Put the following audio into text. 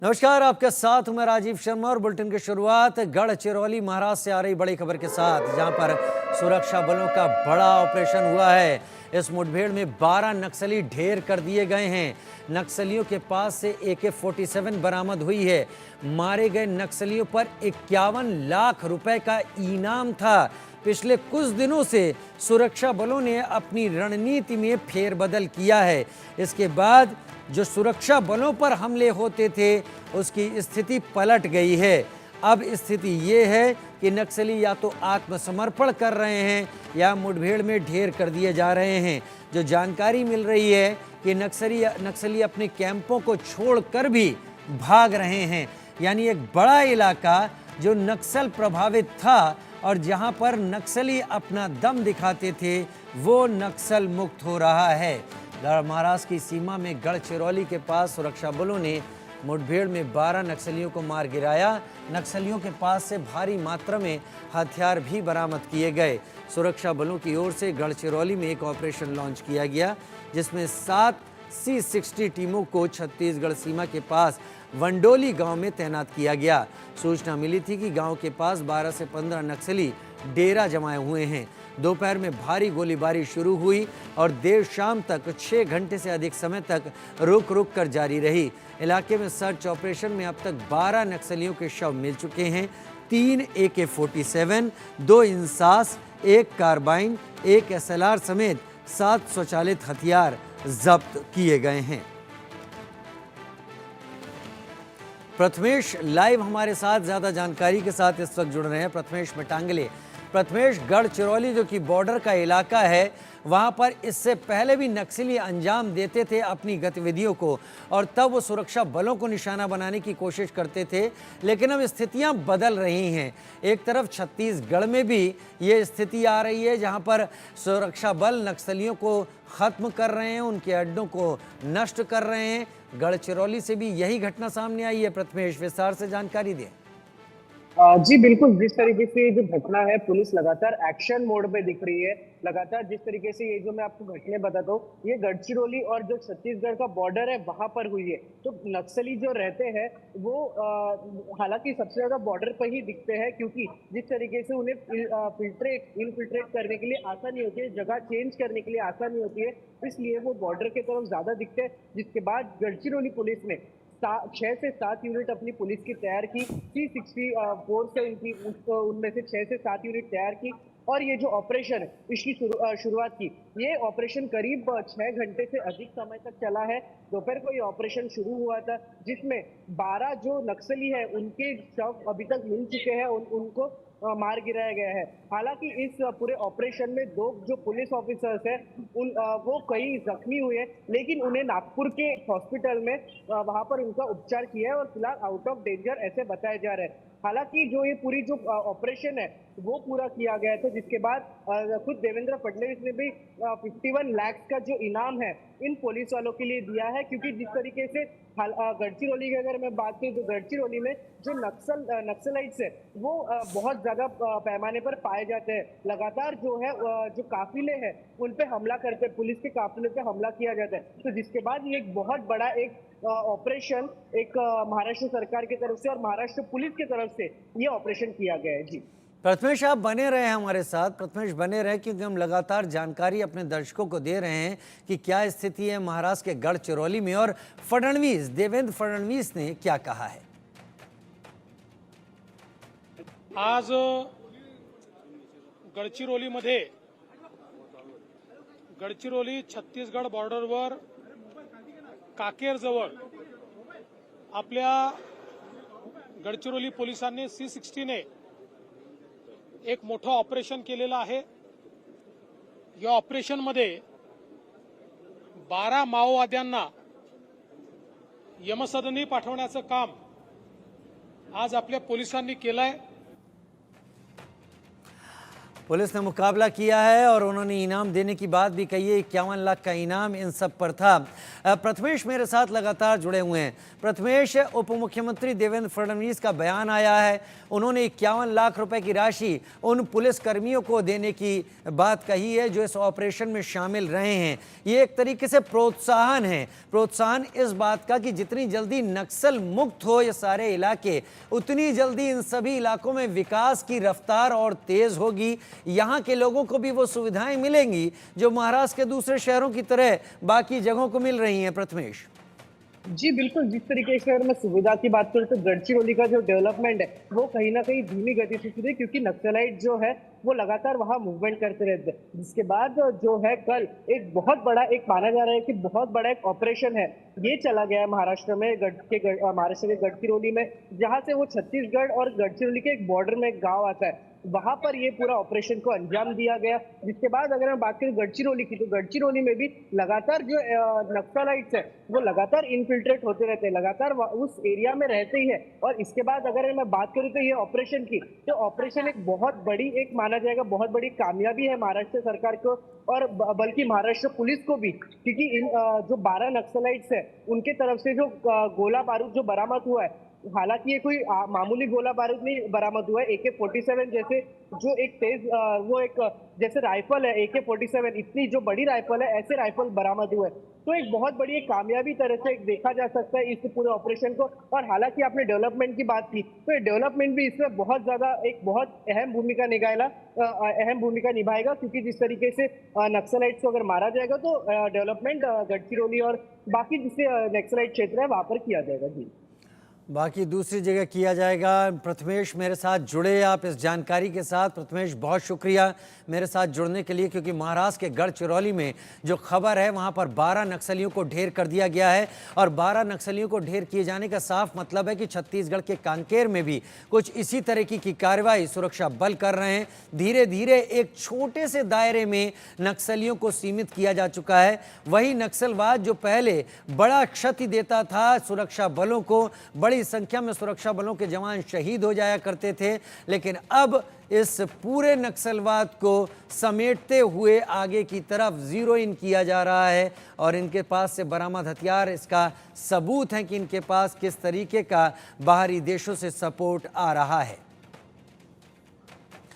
नमस्कार, आपके साथ हूं मैं राजीव शर्मा और बुलेटिन की शुरुआत गढ़चिरौली महाराष्ट्र से आ रही बड़ी खबर के साथ, जहां पर सुरक्षा बलों का बड़ा ऑपरेशन हुआ है। इस मुठभेड़ में 12 नक्सली ढेर कर दिए गए हैं। नक्सलियों के पास से AK-47 बरामद हुई है। मारे गए नक्सलियों पर 51 लाख रुपए का इनाम था। पिछले कुछ दिनों से सुरक्षा बलों ने अपनी रणनीति में फेरबदल किया है। इसके बाद जो सुरक्षा बलों पर हमले होते थे उसकी स्थिति पलट गई है। अब स्थिति ये है कि नक्सली या तो आत्मसमर्पण कर रहे हैं या मुठभेड़ में ढेर कर दिए जा रहे हैं। जो जानकारी मिल रही है कि नक्सली अपने कैंपों को छोड़कर भी भाग रहे हैं, यानी एक बड़ा इलाका जो नक्सल प्रभावित था और जहां पर नक्सली अपना दम दिखाते थे वो नक्सल मुक्त हो रहा है। महाराष्ट्र की सीमा में गढ़चिरौली के पास सुरक्षा बलों ने मुठभेड़ में 12 नक्सलियों को मार गिराया। नक्सलियों के पास से भारी मात्रा में हथियार भी बरामद किए गए। सुरक्षा बलों की ओर से गढ़चिरौली में एक ऑपरेशन लॉन्च किया गया, जिसमें 7 C-60 टीमों को छत्तीसगढ़ सीमा के पास वंडोली गांव में तैनात किया गया। सूचना मिली थी कि गांव के पास 12 से 15 नक्सली डेरा जमाए हुए हैं। दोपहर में भारी गोलीबारी शुरू हुई और देर शाम तक 6 घंटे से अधिक समय तक रुक रुक कर जारी रही। इलाके में सर्च ऑपरेशन में अब तक 12 नक्सलियों के शव मिल चुके हैं। 3 AK-47, 2 इंसास, 1 कार्बाइन, 1 SLR समेत 7 स्वचालित हथियार जब्त किए गए हैं। प्रथमेश लाइव हमारे साथ ज्यादा जानकारी के साथ इस वक्त जुड़ रहे हैं। प्रथमेश मटांगले। प्रथमेश, गढ़चिरौली जो कि बॉर्डर का इलाका है, वहां पर इससे पहले भी नक्सली अंजाम देते थे अपनी गतिविधियों को और तब वो सुरक्षा बलों को निशाना बनाने की कोशिश करते थे, लेकिन अब स्थितियां बदल रही हैं। एक तरफ छत्तीसगढ़ में भी ये स्थिति आ रही है जहां पर सुरक्षा बल नक्सलियों को खत्म कर रहे हैं, उनके अड्डों को नष्ट कर रहे हैं। गढ़चिरौली से भी यही घटना सामने आई है। प्रथमेश, विस्तार से जानकारी दें। जी बिल्कुल, जिस तरीके से जो घटना है, पुलिस लगातार एक्शन मोड पे दिख रही है। लगातार जिस तरीके से ये जो मैं आपको घटने बताता हूँ, ये गढ़चिरौली और जो छत्तीसगढ़ का बॉर्डर है वहां पर हुई है। तो नक्सली जो रहते हैं वो हालांकि सबसे ज्यादा बॉर्डर पर ही दिखते हैं, क्योंकि जिस तरीके से उन्हें इनफिल्ट्रेट करने के लिए आसानी होती है, जगह चेंज करने के लिए आसानी होती है, इसलिए वो बॉर्डर की तरफ ज्यादा दिखते हैं। जिसके बाद गढ़चिरौली पुलिस ने 6 से 7 यूनिट अपनी पुलिस की तैयार की। C-64 से उनमें से 6 से 7 यूनिट तैयार की और ये जो ऑपरेशन है इसकी शुरुआत की। ये ऑपरेशन करीब 6 घंटे से अधिक समय तक चला है। दोपहर को ये ऑपरेशन शुरू हुआ था, जिसमें 12 जो नक्सली है उनके शव अभी तक मिल चुके हैं, उनको मार गिराया गया है। हालांकि इस पूरे ऑपरेशन में 2 जो पुलिस ऑफिसर्स हैं वो कई जख्मी हुए हैं, लेकिन उन्हें नागपुर के हॉस्पिटल में वहां पर उनका उपचार किया है और फिलहाल आउट ऑफ डेंजर ऐसे बताया जा रहा है। हालांकि जो ये पूरी जो ऑपरेशन है वो पूरा किया गया था, जिसके बाद खुद देवेंद्र फडणवीस ने भी 51 लाख का जो इनाम है इन पुलिस वालों के लिए दिया है। क्योंकि जिस तरीके से गढ़चिरौली की अगर मैं बात करूं तो गढ़चिरौली में जो नक्सलाइट्स है वो बहुत ज्यादा पैमाने पर पाए जाते हैं। लगातार जो है जो काफिले हैं उन पे हमला करते, पुलिस के काफिले पे हमला किया जाता है। तो जिसके बाद ये एक बहुत बड़ा एक ऑपरेशन एक महाराष्ट्र सरकार की तरफ से और महाराष्ट्र पुलिस की तरफ से ये ऑपरेशन किया गया है। जी प्रथमेश, आप बने रहे हमारे साथ। प्रथमेश, बने रहे, क्योंकि हम लगातार जानकारी अपने दर्शकों को दे रहे हैं कि क्या स्थिति है महाराष्ट्र के गढ़चिरौली में और देवेंद्र फडणवीस ने क्या कहा है। आज गडचिरोली छत्तीसगढ़ बॉर्डरवर काकेर जवळ आपल्या गडचिरोली पोलिसांनी C-60 ने एक मोठं ऑपरेशन केलेलं आहे। या ऑपरेशन मध्ये 12 माओवाद्यांना यमसदनी पाठवण्याचं काम आज आपल्या पोलिसांनी केलंय। पुलिस ने मुकाबला किया है और उन्होंने इनाम देने की बात भी कही है। 51 लाख का इनाम इन सब पर था। प्रथमेश मेरे साथ लगातार जुड़े हुए हैं। प्रथमेश, उप मुख्यमंत्री देवेंद्र फडणवीस का बयान आया है, उन्होंने 51 लाख रुपए की राशि उन पुलिस कर्मियों को देने की बात कही है जो इस ऑपरेशन में शामिल रहे हैं। ये एक तरीके से प्रोत्साहन है, प्रोत्साहन इस बात का कि जितनी जल्दी नक्सल मुक्त हो ये सारे इलाके, उतनी जल्दी इन सभी इलाकों में विकास की रफ्तार और तेज होगी। यहाँ के लोगों को भी वो सुविधाएं मिलेंगी जो महाराष्ट्र के दूसरे शहरों की तरह बाकी जगहों को मिल रही हैं। प्रथमेश जी बिल्कुल, जिस तरीके से अगर मैं सुविधा की बात करूं तो गढ़चिरौली का जो डेवलपमेंट है वो कहीं ना कहीं धीमी गति से शुरू है, क्योंकि नक्सलाइट जो है वो लगातार वहां मूवमेंट करते रहते हैं। जिसके बाद जो है कल एक बहुत बड़ा, एक माना जा रहा है कि बहुत बड़ा एक ऑपरेशन है ये चला गया है महाराष्ट्र में, महाराष्ट्र के गढ़चिरौली में, जहां से वो छत्तीसगढ़ और गढ़चिरौली के एक बॉर्डर में एक गाँव आता है, वहां पर ये पूरा ऑपरेशन को अंजाम दिया गया। जिसके बाद अगर हम बात करें गढ़चिरौली की, तो गढ़चिरौली में भी लगातार जो नक्सलाइट्स है वो लगातार इनफिल्ट्रेट होते रहते हैं, लगातार उस एरिया में रहते ही है। और इसके बाद अगर मैं बात करूं तो ये ऑपरेशन की, तो ऑपरेशन एक बहुत बड़ी, एक माना जाएगा बहुत बड़ी कामयाबी है महाराष्ट्र सरकार को और बल्कि महाराष्ट्र पुलिस को भी, क्योंकि इन जो 12 नक्सलाइट्स है उनके तरफ से जो गोला बारूद जो बरामद हुआ है, हालांकि ये कोई मामूली गोला बारूद नहीं बरामद हुआ है। AK-47 जैसे जो एक तेज वो एक जैसे राइफल है AK-47, इतनी जो बड़ी राइफल है, ऐसे राइफल बरामद हुए। तो एक बहुत बड़ी एक कामयाबी तरह से देखा जा सकता है इस पूरे ऑपरेशन को। और हालांकि आपने डेवलपमेंट की बात की, तो ये डेवलपमेंट भी इसमें बहुत ज्यादा एक बहुत अहम भूमिका निभाएगा, क्योंकि जिस तरीके से नक्सलाइट्स को अगर मारा जाएगा तो डेवलपमेंट गढ़चिरौली और बाकी जिससे नक्सलाइट क्षेत्र है वहां पर किया जाएगा। जी, बाकी दूसरी जगह किया जाएगा। प्रथमेश मेरे साथ जुड़े आप इस जानकारी के साथ। प्रथमेश, बहुत शुक्रिया मेरे साथ जुड़ने के लिए, क्योंकि महाराष्ट्र के गढ़चिरौली में जो खबर है वहां पर 12 नक्सलियों को ढेर कर दिया गया है और 12 नक्सलियों को ढेर किए जाने का साफ मतलब है कि छत्तीसगढ़ के कांकेर में भी कुछ इसी तरीके की कार्रवाई सुरक्षा बल कर रहे हैं। धीरे धीरे एक छोटे से दायरे में नक्सलियों को सीमित किया जा चुका है। वही नक्सलवाद जो पहले बड़ा क्षति देता था सुरक्षा बलों को, बड़ी संख्या में सुरक्षा बलों के जवान शहीद हो जाया करते थे, लेकिन अब इस पूरे नक्सलवाद को समेटते हुए आगे की तरफ जीरो इन किया जा रहा है और इनके पास से बरामद हथियार इसका सबूत है कि इनके पास किस तरीके का बाहरी देशों से सपोर्ट आ रहा है।